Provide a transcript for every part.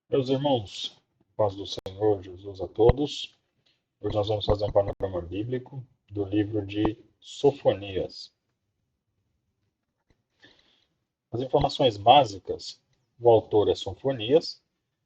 Meus irmãos, paz do Senhor Jesus a todos. Hoje nós vamos fazer um panorama bíblico do livro de Sofonias. As informações básicas: o autor é Sofonias,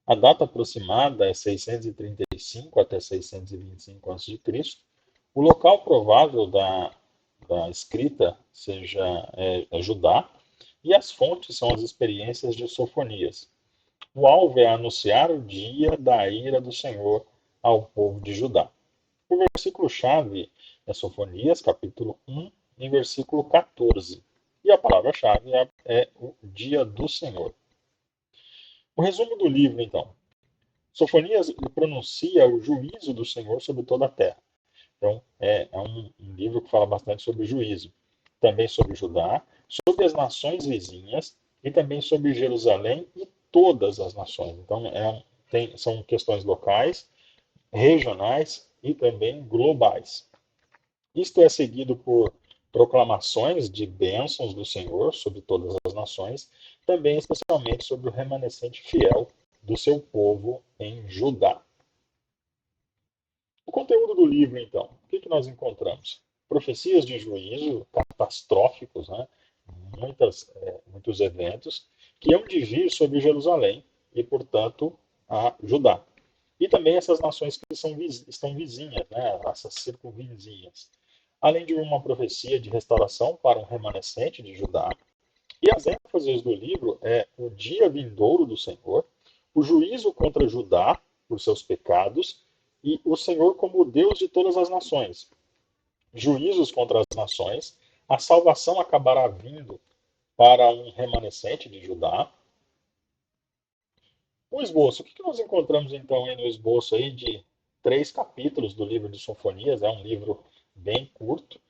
a data aproximada é 635 até 625 a.C. O local provável da escrita é Judá, e as fontes são as experiências de Sofonias. O alvo é anunciar o dia da ira do Senhor ao povo de Judá. O versículo-chave é Sofonias, capítulo 1, em versículo 14. E a palavra-chave é o dia do Senhor. O resumo do livro, então. Sofonias pronuncia o juízo do Senhor sobre toda a terra. Então, é um livro que fala bastante sobre o juízo. Também sobre Judá, sobre as nações vizinhas e também sobre Jerusalém e todas as nações. Então, são questões locais, regionais e também globais. Isto é seguido por proclamações de bênçãos do Senhor sobre todas as nações, também especialmente sobre o remanescente fiel do seu povo em Judá. O conteúdo do livro, então, o que nós encontramos? Profecias de juízo catastróficos, né? Muitos eventos que hão de vir sobre Jerusalém e, portanto, a Judá. E também essas nações que estão vizinhas, né? Essas circunvizinhas. Além de uma profecia de restauração para um remanescente de Judá. E as ênfases do livro é o dia vindouro do Senhor, o juízo contra Judá por seus pecados e o Senhor como o Deus de todas as nações. Juízos contra as nações, a salvação acabará vindo para um remanescente de Judá. O esboço, o que nós encontramos então aí no esboço aí de 3 capítulos do livro de Sofonias? É um livro bem curto.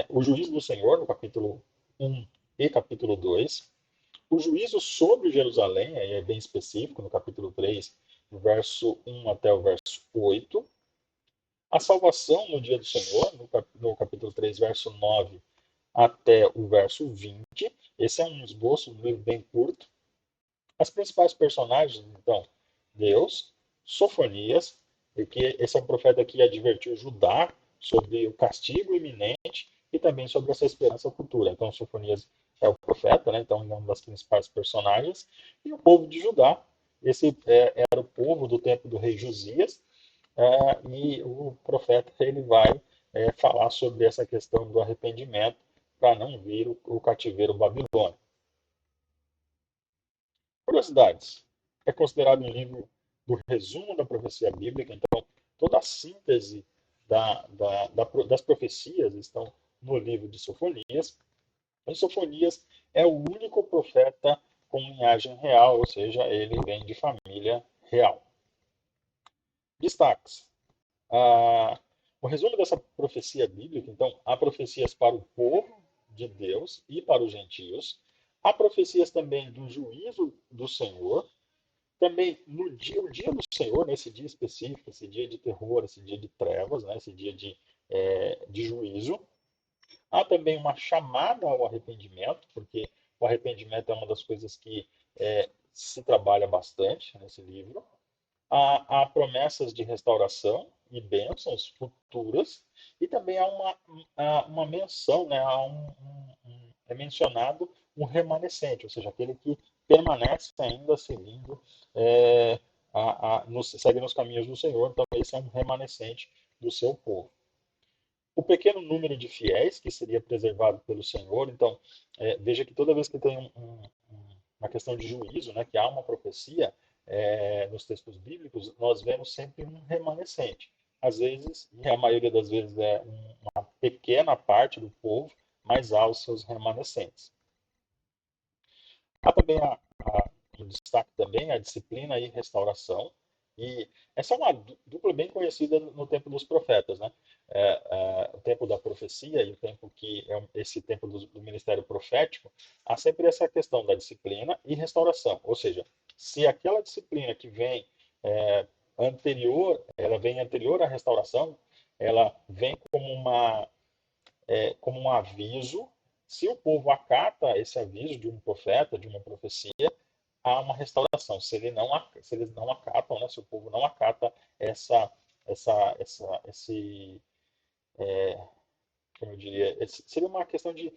O juízo do Senhor, no capítulo 1 e capítulo 2. O juízo sobre Jerusalém, aí é bem específico, no capítulo 3, do verso 1 até o verso 8. A salvação no dia do Senhor, no capítulo 3, verso 9 até o verso 20. Esse é um esboço, um livro bem curto. As principais personagens, então, Deus, Sofonias, porque esse é um profeta que advertiu Judá sobre o castigo iminente e também sobre essa esperança futura. Então, Sofonias é o profeta, né? Então, é uma das principais personagens. E o povo de Judá, esse era o povo do tempo do rei Josias, e o profeta ele vai falar sobre essa questão do arrependimento para não vir o cativeiro babilônico. Curiosidades. É considerado um livro do resumo da profecia bíblica, então toda a síntese das profecias estão no livro de Sofonias. E Sofonias é o único profeta com linhagem real, ou seja, ele vem de família real. Destaques. O resumo dessa profecia bíblica, então, há profecias para o povo de Deus e para os gentios. Há profecias também do juízo do Senhor, também o dia do Senhor, nesse dia específico, esse dia de terror, esse dia de trevas, né, esse dia de juízo. Há também uma chamada ao arrependimento, porque o arrependimento é uma das coisas que se trabalha bastante nesse livro. Há promessas de restauração e bênçãos futuras, e também há uma menção, né, é mencionado um remanescente, ou seja, aquele que permanece ainda seguindo, segue nos caminhos do Senhor, então esse é um remanescente do seu povo. O pequeno número de fiéis que seria preservado pelo Senhor, então veja que toda vez que tem uma questão de juízo, né, que há uma profecia nos textos bíblicos, nós vemos sempre um remanescente. Às vezes, e a maioria das vezes é uma pequena parte do povo, mas há os seus remanescentes. Há também um destaque também a disciplina e restauração. E essa é uma dupla bem conhecida no tempo dos profetas, né? O tempo da profecia e o tempo que é esse tempo do ministério profético, há sempre essa questão da disciplina e restauração. Ou seja, se aquela disciplina que vem ela vem anterior à restauração, ela vem como um aviso. Se o povo acata esse aviso de um profeta, de uma profecia, há uma restauração. Se eles não acatam, né, se o povo não acata essa, esse, como eu diria, seria uma questão de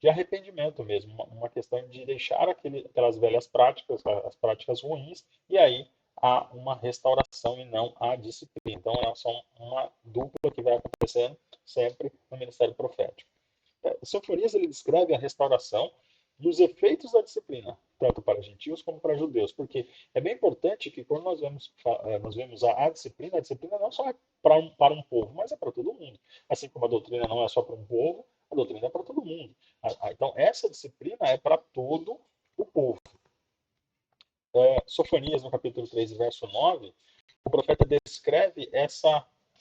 arrependimento mesmo, uma questão de deixar aquelas velhas práticas, as práticas ruins, e aí há uma restauração e não a disciplina. Então, é só uma dupla que vai acontecendo sempre no ministério profético. Sofonias ele descreve a restauração e os efeitos da disciplina, tanto para gentios como para judeus, porque é bem importante que quando nós vemos a disciplina não só é para um povo, mas é para todo mundo. Assim como a doutrina não é só para um povo, a doutrina é para todo mundo. Então, essa disciplina é para todo o povo. Sofonias, no capítulo 3, verso 9, o profeta descreve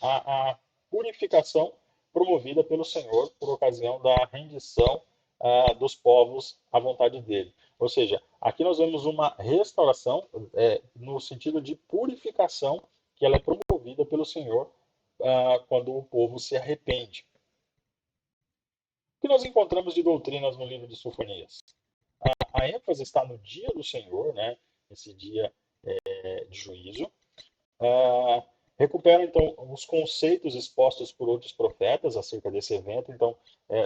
a purificação promovida pelo Senhor por ocasião da rendição dos povos à vontade dele. Ou seja, aqui nós vemos uma restauração no sentido de purificação que ela é promovida pelo Senhor quando o povo se arrepende. O que nós encontramos de doutrinas no livro de Sofonias? A ênfase está no dia do Senhor, né? Esse dia de juízo. Ah, recupera então os conceitos expostos por outros profetas acerca desse evento. Então,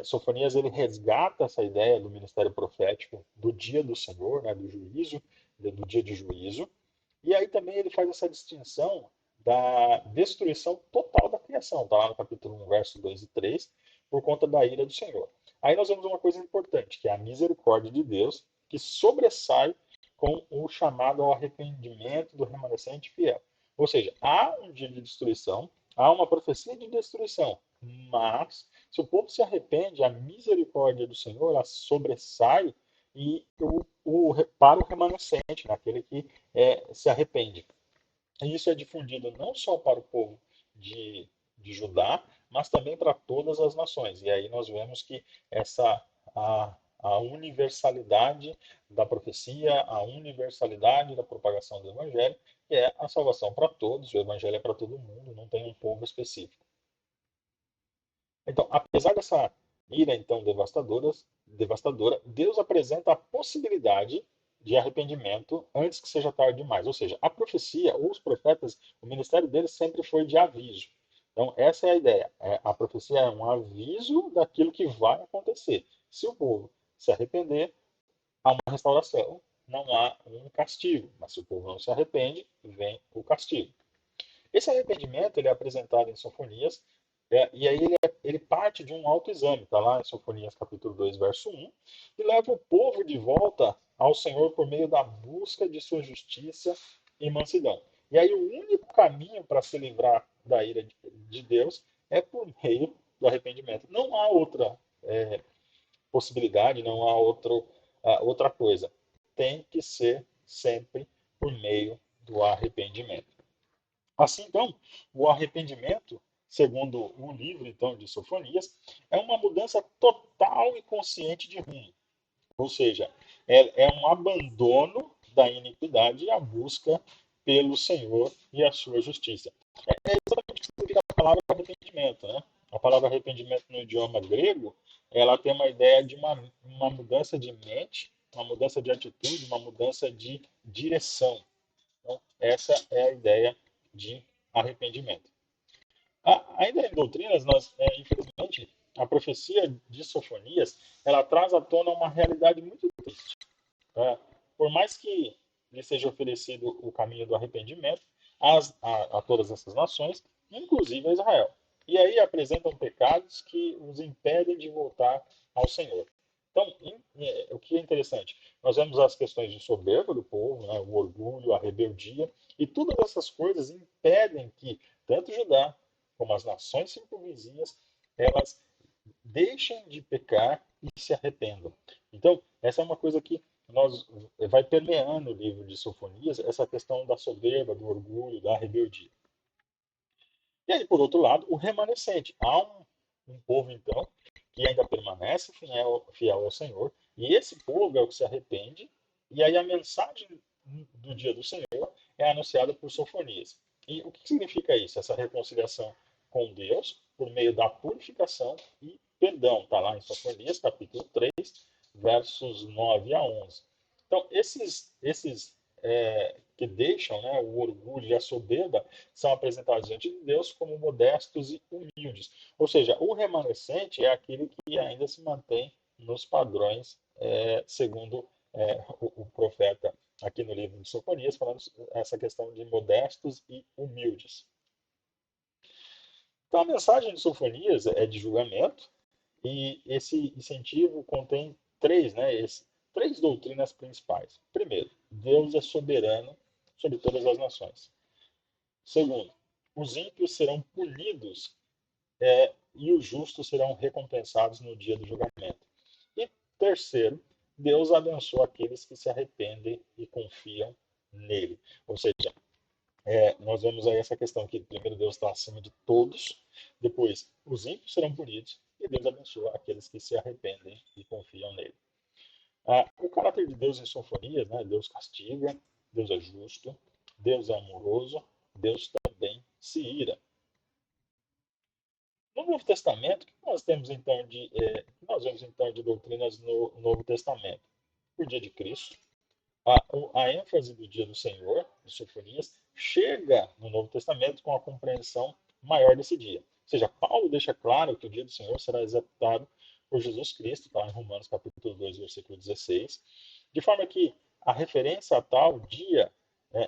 Sofonias ele resgata essa ideia do ministério profético do dia do Senhor, né, do juízo, do dia de juízo. E aí também ele faz essa distinção da destruição total da criação, está lá no capítulo 1, verso 2 e 3, por conta da ira do Senhor. Aí nós vemos uma coisa importante, que é a misericórdia de Deus, que sobressai com o chamado ao arrependimento do remanescente fiel. Ou seja, há um dia de destruição, há uma profecia de destruição, mas se o povo se arrepende, a misericórdia do Senhor a sobressai e para o remanescente, naquele que se arrepende. E isso é difundido não só para o povo de, de Judá, mas também para todas as nações. E aí nós vemos que essa a universalidade da profecia, a universalidade da propagação do evangelho, que é a salvação para todos, o evangelho é para todo mundo, não tem um povo específico. Então, apesar dessa ira então devastadora, Deus apresenta a possibilidade de arrependimento antes que seja tarde demais. Ou seja, a profecia ou os profetas, o ministério deles sempre foi de aviso. Então, essa é a ideia. A profecia é um aviso daquilo que vai acontecer. Se o povo se arrepender, há uma restauração, não há um castigo. Mas se o povo não se arrepende, vem o castigo. Esse arrependimento ele é apresentado em Sofonias, e aí ele parte de um autoexame, está lá em Sofonias capítulo 2, verso 1, e leva o povo de volta ao Senhor por meio da busca de sua justiça e mansidão. E aí o único caminho para se livrar da ira de Deus é por meio do arrependimento. Não há outra possibilidade, não há outra coisa. Tem que ser sempre por meio do arrependimento. Assim, então, o arrependimento, segundo o livro então de Sofonias, é uma mudança total e consciente de rumo. Ou seja, é um abandono da iniquidade e a busca pelo Senhor e a sua justiça. É exatamente o que significa a palavra arrependimento, né? A palavra arrependimento no idioma grego, ela tem uma ideia de uma mudança de mente, uma mudança de atitude, uma mudança de direção. Então, essa é a ideia de arrependimento. Ainda em doutrinas, infelizmente, a profecia de Sofonias, ela traz à tona uma realidade muito triste. Tá? Por mais que lhe seja oferecido o caminho do arrependimento a todas essas nações, inclusive a Israel. E aí apresentam pecados que os impedem de voltar ao Senhor. Então, o que é interessante? Nós vemos as questões de soberba do povo, né, o orgulho, a rebeldia, e todas essas coisas impedem que tanto Judá como as nações circunvizinhas elas deixem de pecar e se arrependam. Então, essa é uma coisa que vai permeando o livro de Sofonias, essa questão da soberba, do orgulho, da rebeldia. E aí, por outro lado, o remanescente. Há um povo, então, que ainda permanece fiel ao Senhor, e esse povo é o que se arrepende, e aí a mensagem do dia do Senhor é anunciada por Sofonias. E o que significa isso? Essa reconciliação com Deus por meio da purificação e perdão. Está lá em Sofonias, capítulo 3, versos 9 a 11. Então, esses que deixam, né, o orgulho e a soberba são apresentados diante de Deus como modestos e humildes. Ou seja, o remanescente é aquele que ainda se mantém nos padrões, segundo o profeta aqui no livro de Sofonias, falando essa questão de modestos e humildes. Então, a mensagem de Sofonias é de julgamento, e esse incentivo contém três doutrinas principais. Primeiro, Deus é soberano sobre todas as nações. Segundo, os ímpios serão punidos e os justos serão recompensados no dia do julgamento. E terceiro, Deus abençoa aqueles que se arrependem e confiam nele. Ou seja, nós vemos aí essa questão que primeiro Deus está acima de todos, depois os ímpios serão punidos e Deus abençoa aqueles que se arrependem e confiam nele. O caráter de Deus em Sofonias, né? Deus castiga, Deus é justo, Deus é amoroso, Deus também se ira. No Novo Testamento, o que nós temos então nós vemos então de doutrinas no Novo Testamento? O dia de Cristo, a ênfase do dia do Senhor, de Sofonias, chega no Novo Testamento com a compreensão maior desse dia. Ou seja, Paulo deixa claro que o dia do Senhor será executado por Jesus Cristo, está em Romanos capítulo 2, versículo 16, de forma que a referência a tal dia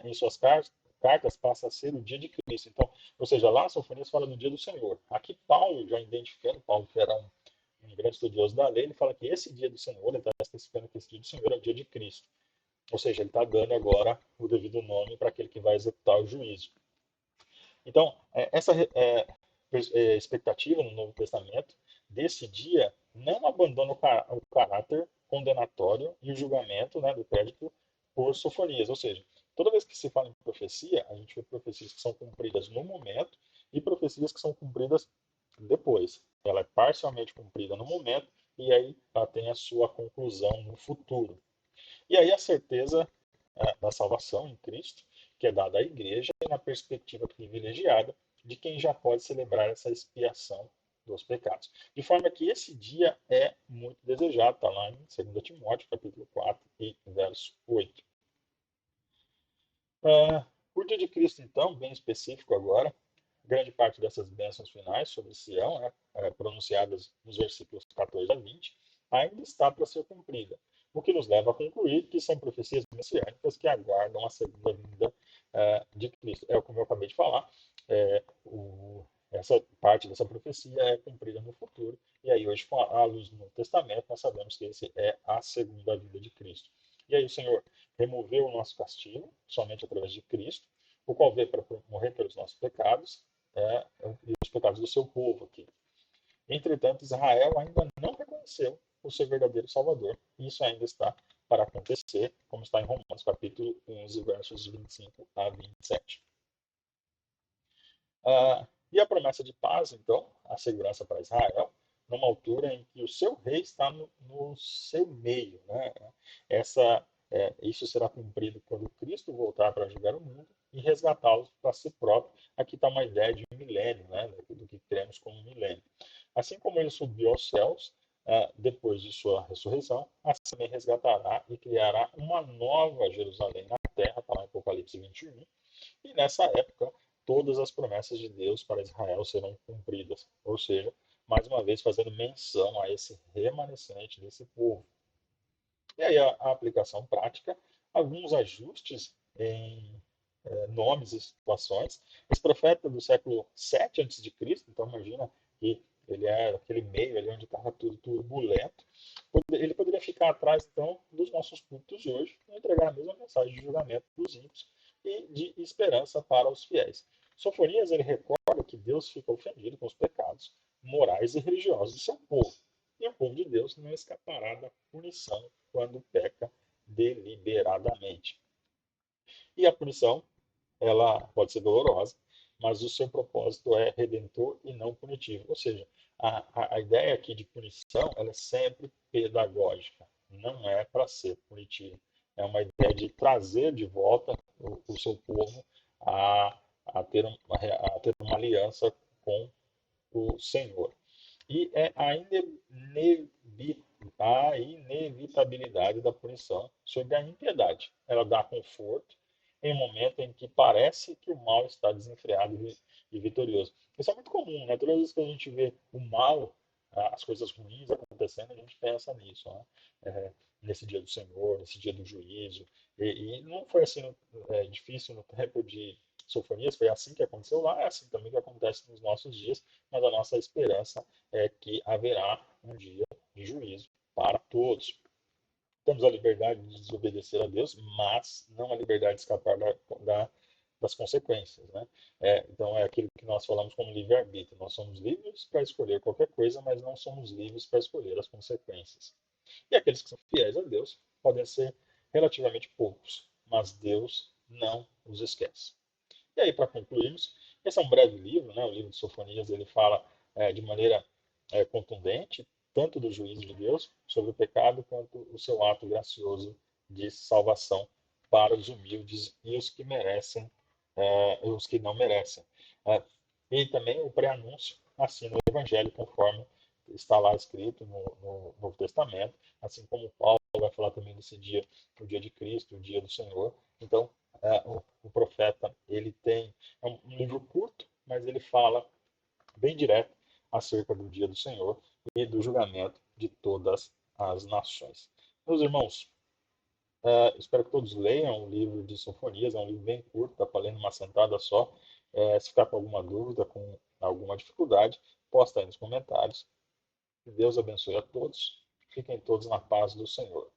em suas cartas passa a ser o dia de Cristo. Então, ou seja, lá Sofonias fala do dia do Senhor. Aqui Paulo, já identificando, Paulo que era um grande estudioso da lei, ele fala que esse dia do Senhor, ele está especificando que esse dia do Senhor é o dia de Cristo. Ou seja, ele está dando agora o devido nome para aquele que vai executar o juízo. Então, essa expectativa no Novo Testamento desse dia não abandona o caráter condenatório e o julgamento, né, do crédito por Sofonias. Ou seja, toda vez que se fala em profecia, a gente vê profecias que são cumpridas no momento e profecias que são cumpridas depois. Ela é parcialmente cumprida no momento e aí ela tem a sua conclusão no futuro. E aí a certeza da salvação em Cristo, que é dada à igreja, na perspectiva privilegiada de quem já pode celebrar essa expiação dos pecados. De forma que esse dia é muito desejado, está lá em 2 Timóteo, capítulo 4 e verso 8. O dia de Cristo, então, bem específico agora, grande parte dessas bênçãos finais sobre Sião, pronunciadas nos versículos 14 a 20, ainda está para ser cumprida. O que nos leva a concluir que são profecias messiânicas que aguardam a segunda vinda de Cristo. Como eu acabei de falar, essa parte dessa profecia é cumprida no futuro, e aí hoje, com a luz do Novo Testamento, nós sabemos que esse é a segunda vinda de Cristo. E aí o Senhor removeu o nosso castigo, somente através de Cristo, o qual veio para morrer pelos nossos pecados, e os pecados do seu povo aqui. Entretanto, Israel ainda não reconheceu o seu verdadeiro Salvador. E isso ainda está para acontecer, como está em Romanos capítulo 11, versos 25 a 27. E a promessa de paz, então, a segurança para Israel, numa altura em que o seu rei está no seu meio. Né? Isso será cumprido quando Cristo voltar para julgar o mundo e resgatá-los para si próprio. Aqui está uma ideia de um milênio, né? Do que cremos como um milênio. Assim como ele subiu aos céus, depois de sua ressurreição, assim também resgatará e criará uma nova Jerusalém na terra, está lá em Apocalipse 21, e nessa época todas as promessas de Deus para Israel serão cumpridas. Ou seja, mais uma vez fazendo menção a esse remanescente desse povo. E aí a aplicação prática, alguns ajustes em nomes e situações. Esse profeta do século 7 a.C., então imagina que ele é aquele meio ali onde estava tudo turbulento, ele poderia ficar atrás então dos nossos cultos hoje e entregar a mesma mensagem de julgamento para os ímpios e de esperança para os fiéis. Sofonias ele recorda que Deus fica ofendido com os pecados morais e religiosos do seu povo. E o povo de Deus não escapará da punição quando peca deliberadamente. E a punição, ela pode ser dolorosa, mas o seu propósito é redentor e não punitivo. Ou seja, a ideia aqui de punição ela é sempre pedagógica, não é para ser punitiva. É uma ideia de trazer de volta o seu povo a ter uma aliança com o Senhor. e é a inevitabilidade da punição sobre a impiedade. Ela dá conforto em um momento em que parece que o mal está desenfreado e vitorioso. Isso é muito comum, né? Todas as vezes que a gente vê o mal, as coisas ruins acontecendo, a gente pensa nisso, né? Nesse dia do Senhor, nesse dia do juízo. E não foi assim difícil no tempo de Sofonias, foi assim que aconteceu lá, é assim também que acontece nos nossos dias, mas a nossa esperança é que haverá um dia de juízo para todos. Temos a liberdade de desobedecer a Deus, mas não a liberdade de escapar das consequências. Né? Então, é aquilo que nós falamos como livre-arbítrio. Nós somos livres para escolher qualquer coisa, mas não somos livres para escolher as consequências. E aqueles que são fiéis a Deus podem ser relativamente poucos, mas Deus não os esquece. E aí, para concluirmos, esse é um breve livro, né? O livro de Sofonias, ele fala de maneira contundente, tanto do juízo de Deus sobre o pecado, quanto o seu ato gracioso de salvação para os humildes e os que merecem, os que não merecem. É, e também o pré-anúncio, assim, no Evangelho, conforme está lá escrito no Novo Testamento, assim como Paulo vai falar também desse dia, o dia de Cristo, o dia do Senhor. Então, o profeta, ele tem, é um livro curto, mas ele fala bem direto acerca do dia do Senhor e do julgamento de todas as nações. Meus irmãos, espero que todos leiam o livro de Sofonias, é um livro bem curto, dá para ler numa sentada só. Se ficar com alguma dúvida, com alguma dificuldade, posta aí nos comentários. Que Deus abençoe a todos. Fiquem todos na paz do Senhor.